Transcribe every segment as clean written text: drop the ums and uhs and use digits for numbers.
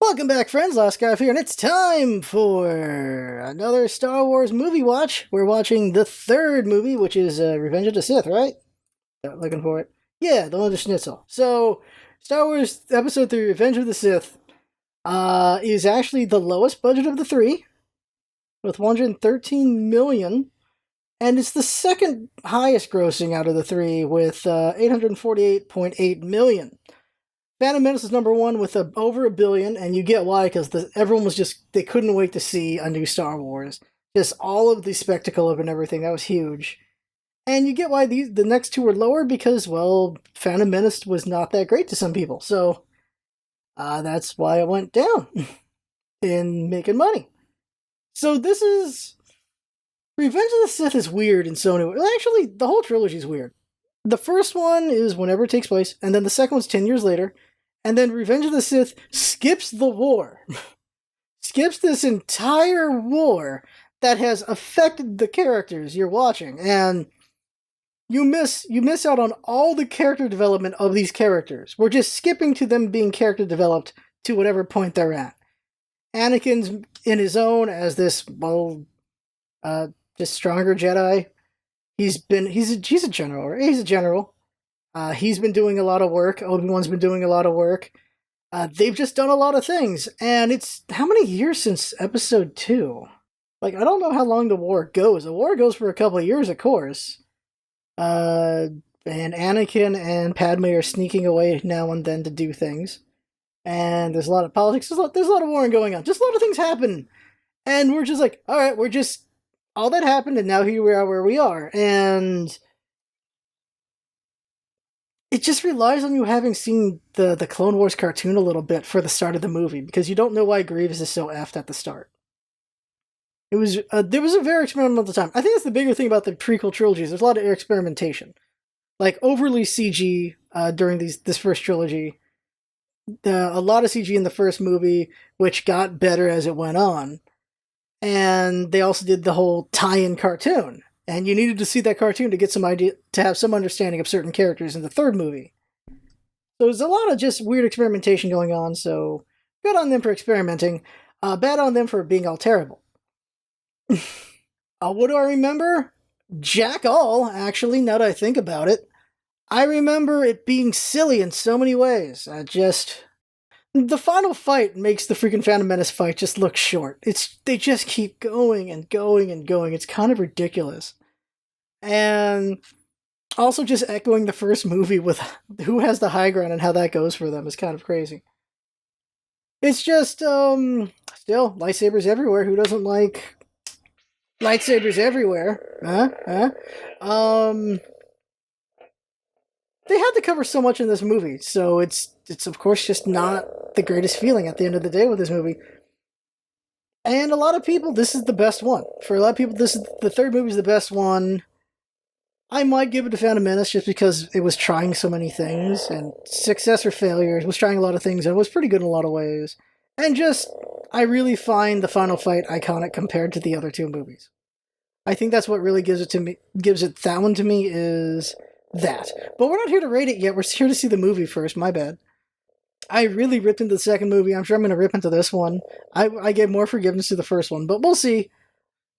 Welcome back, friends. LostScarf here, and it's time for another Star Wars movie watch. We're watching the third movie, which is Revenge of the Sith, right? Looking for it. Yeah, the one with the Schnitzel. So, Star Wars Episode 3, Revenge of the Sith, is actually the lowest budget of the three, with 113 million, and it's the second highest grossing out of the three, with 848.8 million. Phantom Menace is number one with over $1 billion, and you get why, because everyone was they couldn't wait to see a new Star Wars. Just all of the spectacle of it and everything, that was huge. And you get why the next two were lower, because, well, Phantom Menace was not that great to some people. So, that's why it went down in making money. So this is... Revenge of the Sith is weird in so many ways. Actually, the whole trilogy is weird. The first one is whenever it takes place, and then the second one's 10 years later. And then Revenge of the Sith skips the war. Skips this entire war that has affected the characters you're watching. And you miss out on all the character development of these characters. We're just skipping to them being character developed to whatever point they're at. Anakin's in his own as this, just stronger Jedi. He's a general, right? He's a general. He's been doing a lot of work. Obi-Wan's been doing a lot of work. They've just done a lot of things. And it's how many years since episode 2? Like, I don't know how long the war goes. The war goes for a couple of years, of course. And Anakin and Padme are sneaking away now and then to do things. And there's a lot of politics. There's a lot of warring going on. Just a lot of things happen. And we're just like, alright, all that happened, and now here we are where we are. And it just relies on you having seen the Clone Wars cartoon a little bit for the start of the movie, because you don't know why Grievous is so effed at the start. There was a very experimental time. I think that's the bigger thing about the prequel trilogies. There's a lot of experimentation. Like, overly CG during this first trilogy. A lot of CG in the first movie, which got better as it went on. And they also did the whole tie-in cartoon. And you needed to see that cartoon to get some idea, to have some understanding of certain characters in the third movie. So there's a lot of just weird experimentation going on, so good on them for experimenting. Bad on them for being all terrible. What do I remember? Jack all, actually, now that I think about it. I remember it being silly in so many ways. The final fight makes the freaking Phantom Menace fight just look short. They just keep going and going and going. It's kind of ridiculous. And also just echoing the first movie with who has the high ground and how that goes for them is kind of crazy. It's just, still, lightsabers everywhere. Who doesn't like lightsabers everywhere? They had to cover so much in this movie, so it's of course just not the greatest feeling at the end of the day with this movie. And a lot of people, this is the best one. For a lot of people, the third movie is the best one. I might give it to Phantom Menace just because it was trying so many things, and success or failure, it was trying a lot of things, and it was pretty good in a lot of ways. And just, I really find the final fight iconic compared to the other two movies. I think that's what really gives it that one to me, is that. But we're not here to rate it yet, we're here to see the movie first, my bad. I really ripped into the second movie, I'm sure I'm going to rip into this one. I gave more forgiveness to the first one, but we'll see.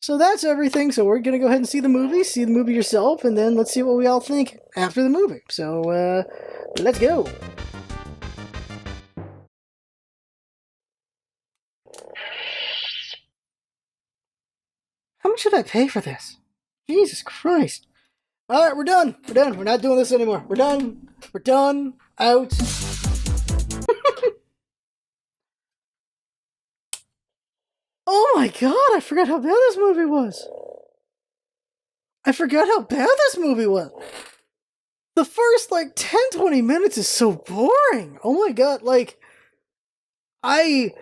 So that's everything, so we're going to go ahead and see the movie yourself, and then let's see what we all think after the movie. So, let's go! How much should I pay for this? Jesus Christ. Alright, we're done. We're not doing this anymore. We're done. Out. Oh my god, I forgot how bad this movie was. The first, 10-20 minutes is so boring. Oh my god, I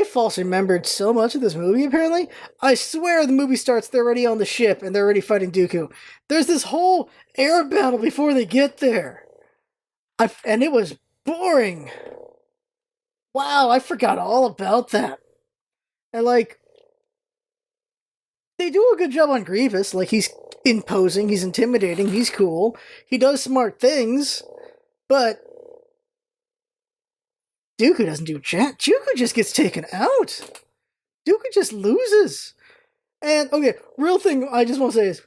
false remembered so much of this movie, apparently. I swear the movie starts, they're already on the ship, and they're already fighting Dooku. There's this whole air battle before they get there. And it was boring. Wow, I forgot all about that. And, they do a good job on Grievous. He's imposing, he's intimidating, he's cool. He does smart things, but Dooku doesn't do jack. Dooku just gets taken out. Dooku just loses. And, okay, real thing I just want to say is,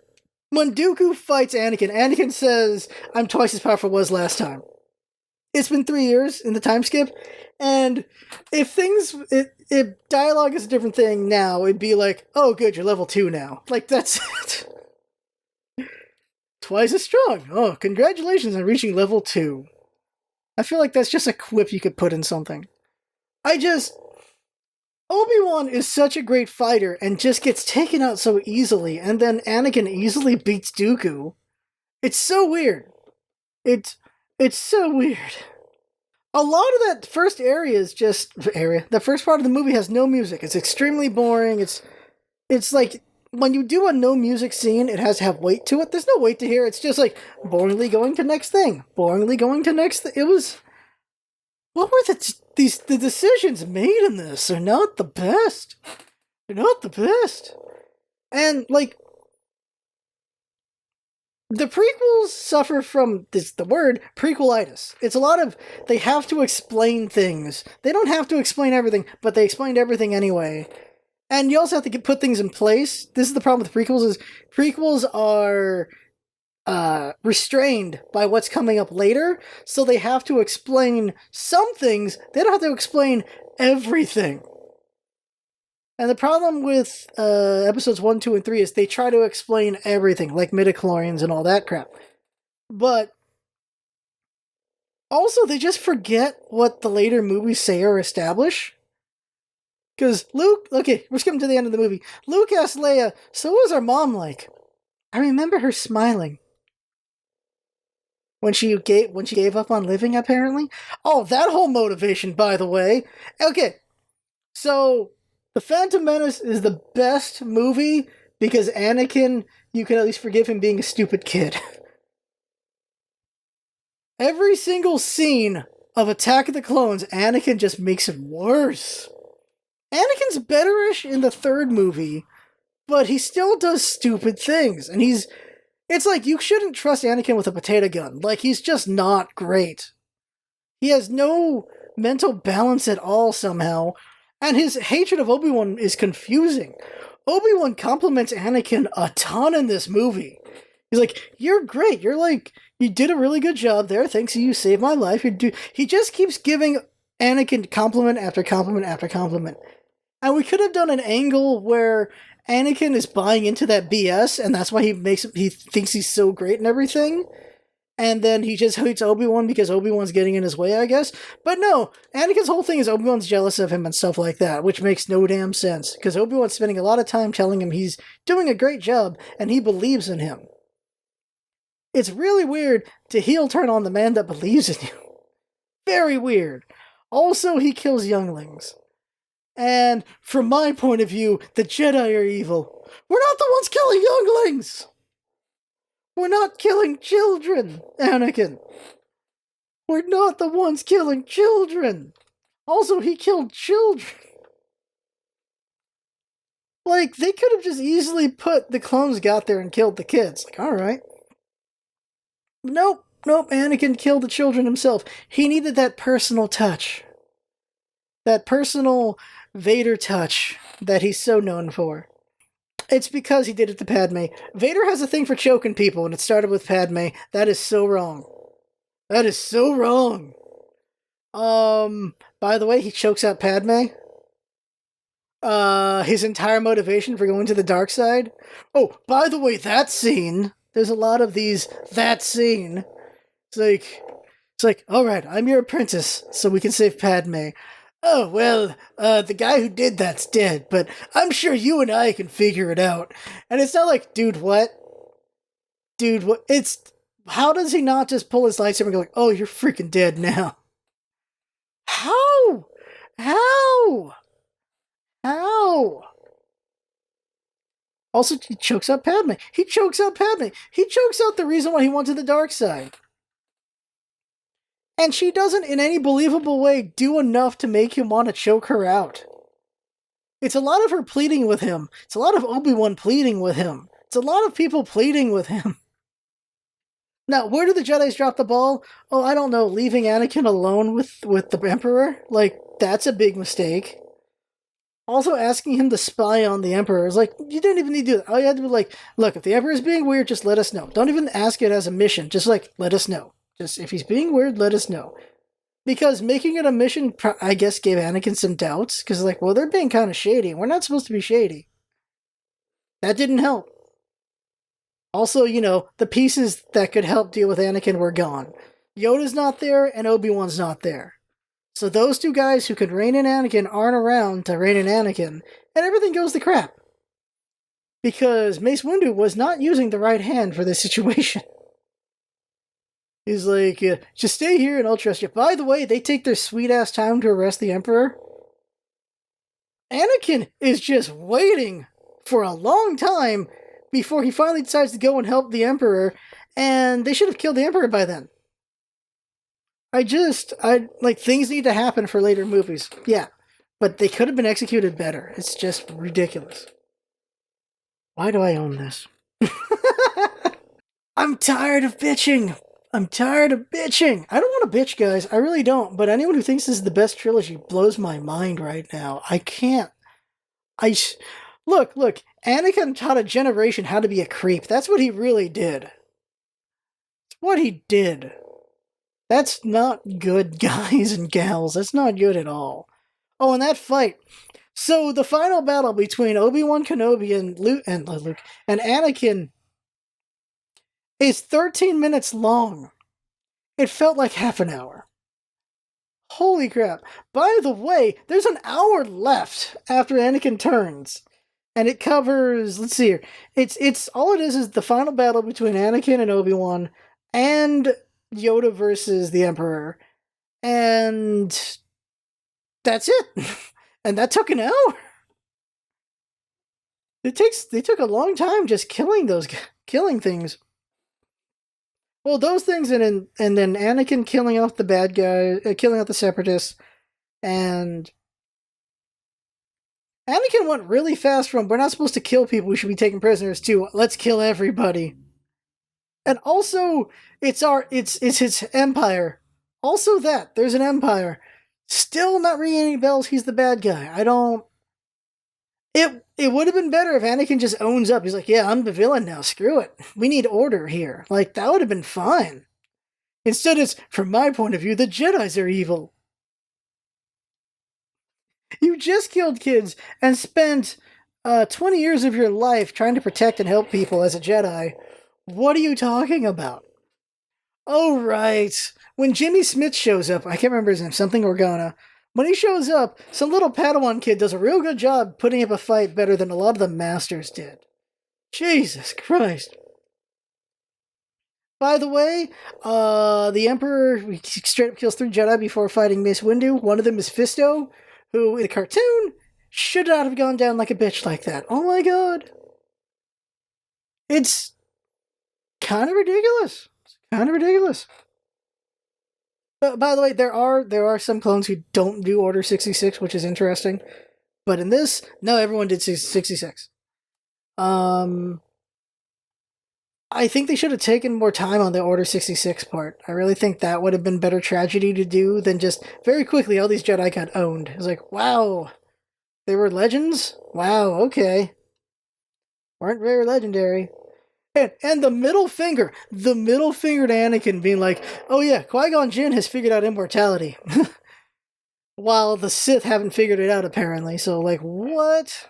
when Dooku fights Anakin, Anakin says, I'm twice as powerful as I was last time. It's been 3 years in the time skip, and if dialogue is a different thing now, it'd be like, oh good, you're level 2 now. Like, that's it. Twice as strong. Oh, congratulations on reaching level 2. I feel like that's just a quip you could put in something. Obi-Wan is such a great fighter and just gets taken out so easily, and then Anakin easily beats Dooku. It's so weird. It's so weird. A lot of that first area is just the first part of the movie has no music. It's extremely boring. It's like when you do a no music scene, it has to have weight to it. There's no weight to here. It's just like boringly going to next thing. Boringly going to next thing. It was, what were the decisions made in this are not the best. They're not the best. And like, the prequels suffer from the word prequelitis. It's a lot of, they have to explain things. They don't have to explain everything, but they explained everything anyway. And you also have to put things in place. This is the problem with prequels, is prequels are restrained by what's coming up later, so they have to explain some things. They don't have to explain everything. And the problem with episodes 1, 2, and 3 is they try to explain everything, like midichlorians and all that crap. But also, they just forget what the later movies say or establish. Because Luke, okay, we're skipping to the end of the movie. Luke asks Leia, so what was our mom like? I remember her smiling. When she gave up on living, apparently? Oh, that whole motivation, by the way. Okay, so The Phantom Menace is the best movie because Anakin, you can at least forgive him being a stupid kid. Every single scene of Attack of the Clones, Anakin just makes it worse. Anakin's betterish in the third movie, but he still does stupid things, and it's like, you shouldn't trust Anakin with a potato gun. Like, he's just not great. He has no mental balance at all somehow, and his hatred of Obi-Wan is confusing. Obi-Wan compliments Anakin a ton in this movie. He's like, you're great, you did a really good job there, thanks, you saved my life. He just keeps giving Anakin compliment after compliment after compliment. And we could have done an angle where Anakin is buying into that BS, and that's why he thinks he's so great and everything. And then he just hates Obi-Wan because Obi-Wan's getting in his way, I guess. But no, Anakin's whole thing is Obi-Wan's jealous of him and stuff like that, which makes no damn sense. Because Obi-Wan's spending a lot of time telling him he's doing a great job, and he believes in him. It's really weird to heel turn on the man that believes in you. Very weird. Also, he kills younglings. And from my point of view, the Jedi are evil. We're not the ones killing younglings! We're not killing children, Anakin. We're not the ones killing children. Also, he killed children. Like, they could have just easily put the clones got there and killed the kids. Like, alright. Nope, Anakin killed the children himself. He needed that personal touch. That personal Vader touch that he's so known for. It's because he did it to Padme. Vader has a thing for choking people, and it started with Padme. That is so wrong. That is so wrong. By the way, he chokes out Padme. His entire motivation for going to the dark side. Oh, by the way, that scene, there's a lot of that scene. It's like, alright, I'm your apprentice, so we can save Padme. Oh, well, the guy who did that's dead, but I'm sure you and I can figure it out. And it's not like, dude, what? How does he not just pull his lightsaber and go like, oh, you're freaking dead now? How? Also, he chokes out Padme. He chokes out the reason why he went to the dark side. And she doesn't, in any believable way, do enough to make him want to choke her out. It's a lot of her pleading with him. It's a lot of Obi-Wan pleading with him. It's a lot of people pleading with him. Now, where did the Jedi's drop the ball? Oh, I don't know. Leaving Anakin alone with the Emperor? Like, that's a big mistake. Also, asking him to spy on the Emperor is like, you didn't even need to do that. All you had to be like, look, if the Emperor is being weird, just let us know. Don't even ask it as a mission. Just like, let us know. Just if he's being weird, let us know. Because making it a mission, I guess, gave Anakin some doubts. Because, like, well, they're being kind of shady. We're not supposed to be shady. That didn't help. Also, the pieces that could help deal with Anakin were gone. Yoda's not there, and Obi-Wan's not there. So those two guys who could rein in Anakin aren't around to rein in Anakin, and everything goes to crap. Because Mace Windu was not using the right hand for this situation. He's like, just stay here and I'll trust you. By the way, they take their sweet-ass time to arrest the Emperor. Anakin is just waiting for a long time before he finally decides to go and help the Emperor, and they should have killed the Emperor by then. Things need to happen for later movies. Yeah, but they could have been executed better. It's just ridiculous. Why do I own this? I'm tired of bitching. I don't want to bitch, guys. I really don't. But anyone who thinks this is the best trilogy blows my mind right now. I can't. Look. Anakin taught a generation how to be a creep. That's what he really did. It's what he did. That's not good, guys and gals. That's not good at all. Oh, and that fight. So the final battle between Obi-Wan Kenobi and Luke and Anakin is 13 minutes long. It felt like half an hour. Holy crap. By the way, there's an hour left after Anakin turns. And it covers, let's see here. It's all it is the final battle between Anakin and Obi-Wan and Yoda versus the Emperor. And that's it. And that took an hour. They took a long time just killing things. Well, those things and then Anakin killing off the bad guy, killing off the Separatists, and Anakin went really fast from, we're not supposed to kill people, we should be taking prisoners, to, let's kill everybody. And also, it's his empire. Also that, there's an empire. Still not ringing any bells, he's the bad guy. It would have been better if Anakin just owns up. He's like, yeah, I'm the villain now, screw it. We need order here. Like, that would have been fine. Instead, it's, from my point of view, the Jedis are evil. You just killed kids and spent 20 years of your life trying to protect and help people as a Jedi. What are you talking about? Oh, right. When Jimmy Smith shows up, I can't remember his name, something Organa. When he shows up, some little Padawan kid does a real good job putting up a fight better than a lot of the Masters did. Jesus Christ. By the way, the Emperor straight up kills 3 Jedi before fighting Mace Windu. One of them is Fisto, who, in the cartoon, should not have gone down like a bitch like that. Oh my god. It's kind of ridiculous. By the way, there are some clones who don't do Order 66, which is interesting. But in this, no, everyone did 66. I think they should have taken more time on the Order 66 part. I really think that would have been better tragedy to do than just very quickly all these Jedi got owned. It's like, wow, they were legends? Wow, okay. Weren't very legendary. And the middle finger to Anakin being like, oh yeah, Qui-Gon Jinn has figured out immortality. While the Sith haven't figured it out, apparently. So, like, what?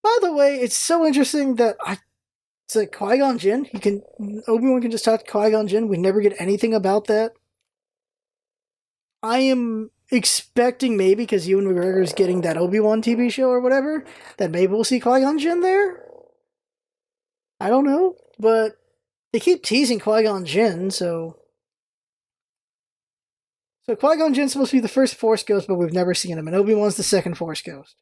By the way, it's so interesting that it's like Qui-Gon Jinn. Obi-Wan can just talk to Qui-Gon Jinn. We never get anything about that. I am expecting maybe, because Ewan McGregor's getting that Obi-Wan TV show or whatever, that maybe we'll see Qui-Gon Jinn there. I don't know, but they keep teasing Qui-Gon Jinn, so Qui-Gon Jinn's supposed to be the first Force Ghost, but we've never seen him, and Obi-Wan's the second Force Ghost.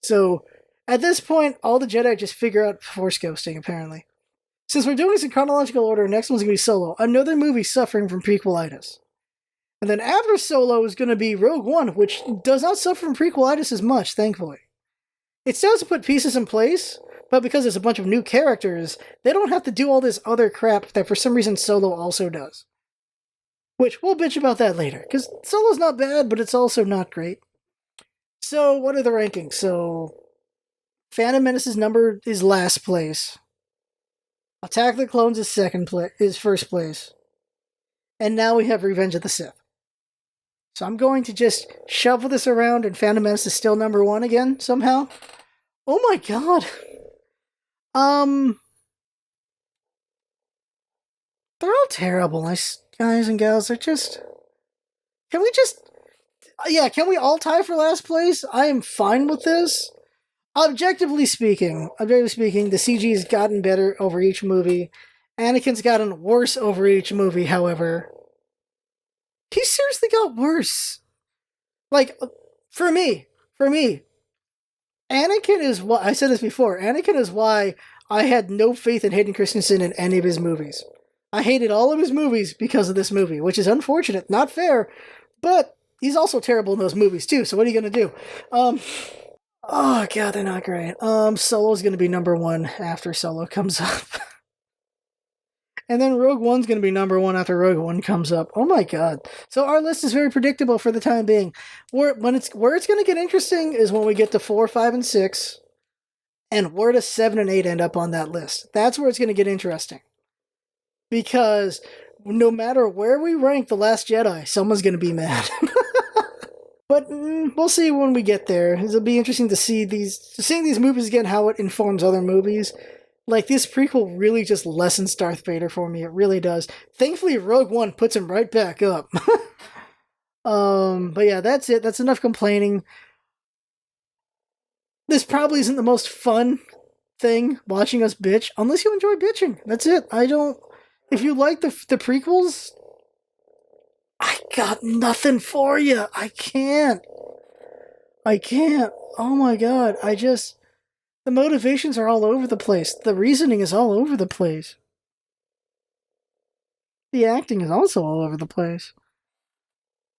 So, at this point, all the Jedi just figure out Force Ghosting, apparently. Since we're doing this in chronological order, next one's going to be Solo, another movie suffering from prequelitis. And then after Solo is going to be Rogue One, which does not suffer from prequelitis as much, thankfully. It starts to put pieces in place, But because it's a bunch of new characters, they don't have to do all this other crap that for some reason Solo also does. Which we'll bitch about that later, because Solo's not bad, but it's also not great. So, what are the rankings? So, Phantom Menace's number is last place. Attack of the Clones is first place. And now we have Revenge of the Sith. So I'm going to just shuffle this around, and Phantom Menace is still number one again, somehow. Oh my god. They're all terrible, nice guys and gals. They're just... Can we all tie for last place? I am fine with this. Objectively speaking, the CG has gotten better over each movie. Anakin's gotten worse over each movie, however. He seriously got worse. Like, for me, Anakin is what I said this before. Anakin is why I had no faith in Hayden Christensen in any of his movies. I hated all of his movies because of this movie, which is unfortunate, not fair, but he's also terrible in those movies too. So what are you gonna do? Oh god, they're not great. Solo's gonna be number one after Solo comes up. And then Rogue One's going to be number one after Rogue One comes up. Oh my god. So our list is very predictable for the time being. Where it's going to get interesting is when we get to 4, 5, and 6. And where does 7 and 8 end up on that list? That's where it's going to get interesting. Because no matter where we rank The Last Jedi, someone's going to be mad. But we'll see when we get there. It'll be interesting to seeing these movies again, how it informs other movies. Like, this prequel really just lessens Darth Vader for me. It really does. Thankfully, Rogue One puts him right back up. But yeah, that's it. That's enough complaining. This probably isn't the most fun thing, watching us bitch, unless you enjoy bitching. That's it. If you like the prequels, I got nothing for you. I can't. Oh my god. The motivations are all over the place. The reasoning is all over the place. The acting is also all over the place.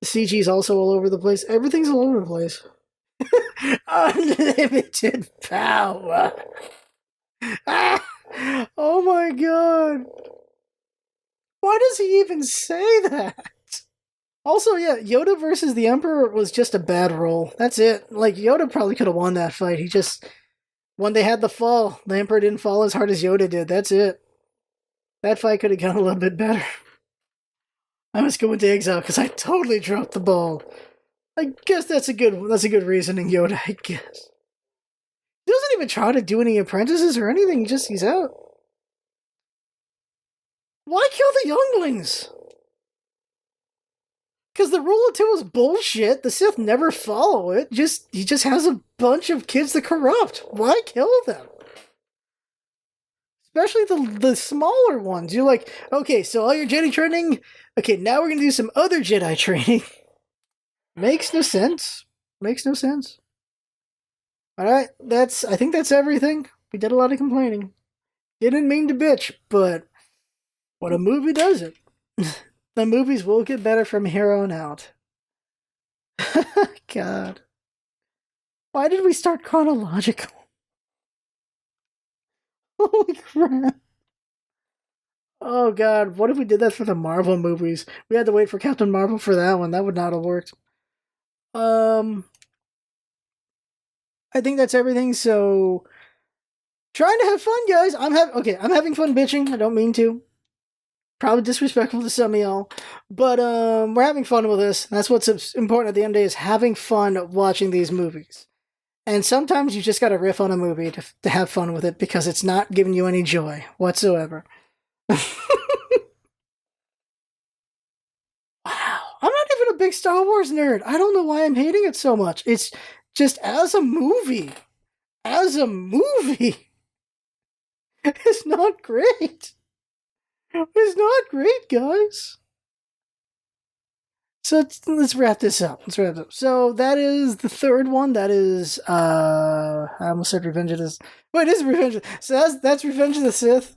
The CG is also all over the place. Everything's all over the place. Unlimited power. Ah! Oh my god. Why does he even say that? Also, yeah, Yoda versus the Emperor was just a bad role. That's it. Like, Yoda probably could have won that fight. When they had the fall, the Emperor didn't fall as hard as Yoda did. That's it. That fight could have gone a little bit better. I must go into exile because I totally dropped the ball. I guess that's a good reasoning, Yoda, I guess. He doesn't even try to do any apprentices or anything, he's out. Why kill the younglings? Because the rule of two is bullshit. The Sith never follow it. He just has a bunch of kids to corrupt. Why kill them? Especially the smaller ones. You're like, okay, so all your Jedi training, okay, now we're going to do some other Jedi training. Makes no sense. Alright, I think that's everything. We did a lot of complaining. Didn't mean to bitch, but when a movie does it, the movies will get better from here on out. God. Why did we start chronological? Holy crap. Oh god, what if we did that for the Marvel movies? We had to wait for Captain Marvel for that one. That would not have worked. I think that's everything, so trying to have fun, guys. I'm having fun bitching. I don't mean to. Probably disrespectful to some of y'all. But we're having fun with this. That's what's important at the end of the day, is having fun watching these movies. And sometimes you just gotta riff on a movie to have fun with it because it's not giving you any joy whatsoever. Wow. I'm not even a big Star Wars nerd. I don't know why I'm hating it so much. It's just as a movie, it's not great. It's not great, guys. So let's wrap this up. So that is the third one. That is, I almost said Revenge of the... Wait, it is Revenge of... So that's Revenge of the Sith.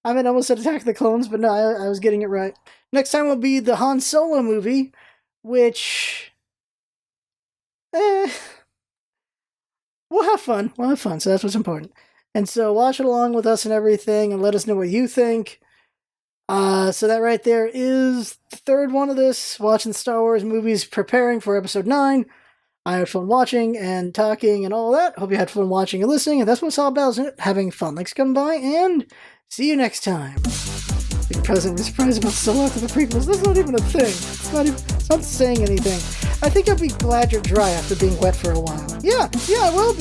I mean, I almost said Attack of the Clones, but no, I was getting it right. Next time will be the Han Solo movie, which... we'll have fun. So that's what's important. And so watch it along with us and everything, and let us know what you think. So that right there is the third one of this, watching Star Wars movies, preparing for episode 9. I had fun watching and talking and all that. Hope you had fun watching and listening, and that's what it's all about, isn't it? Having fun. Thanks for coming by, and see you next time. The president was surprised about Solo after the prequels. That's not even a thing. It's not saying anything. I think I'll be glad you're dry after being wet for a while. Yeah, I will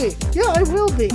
be.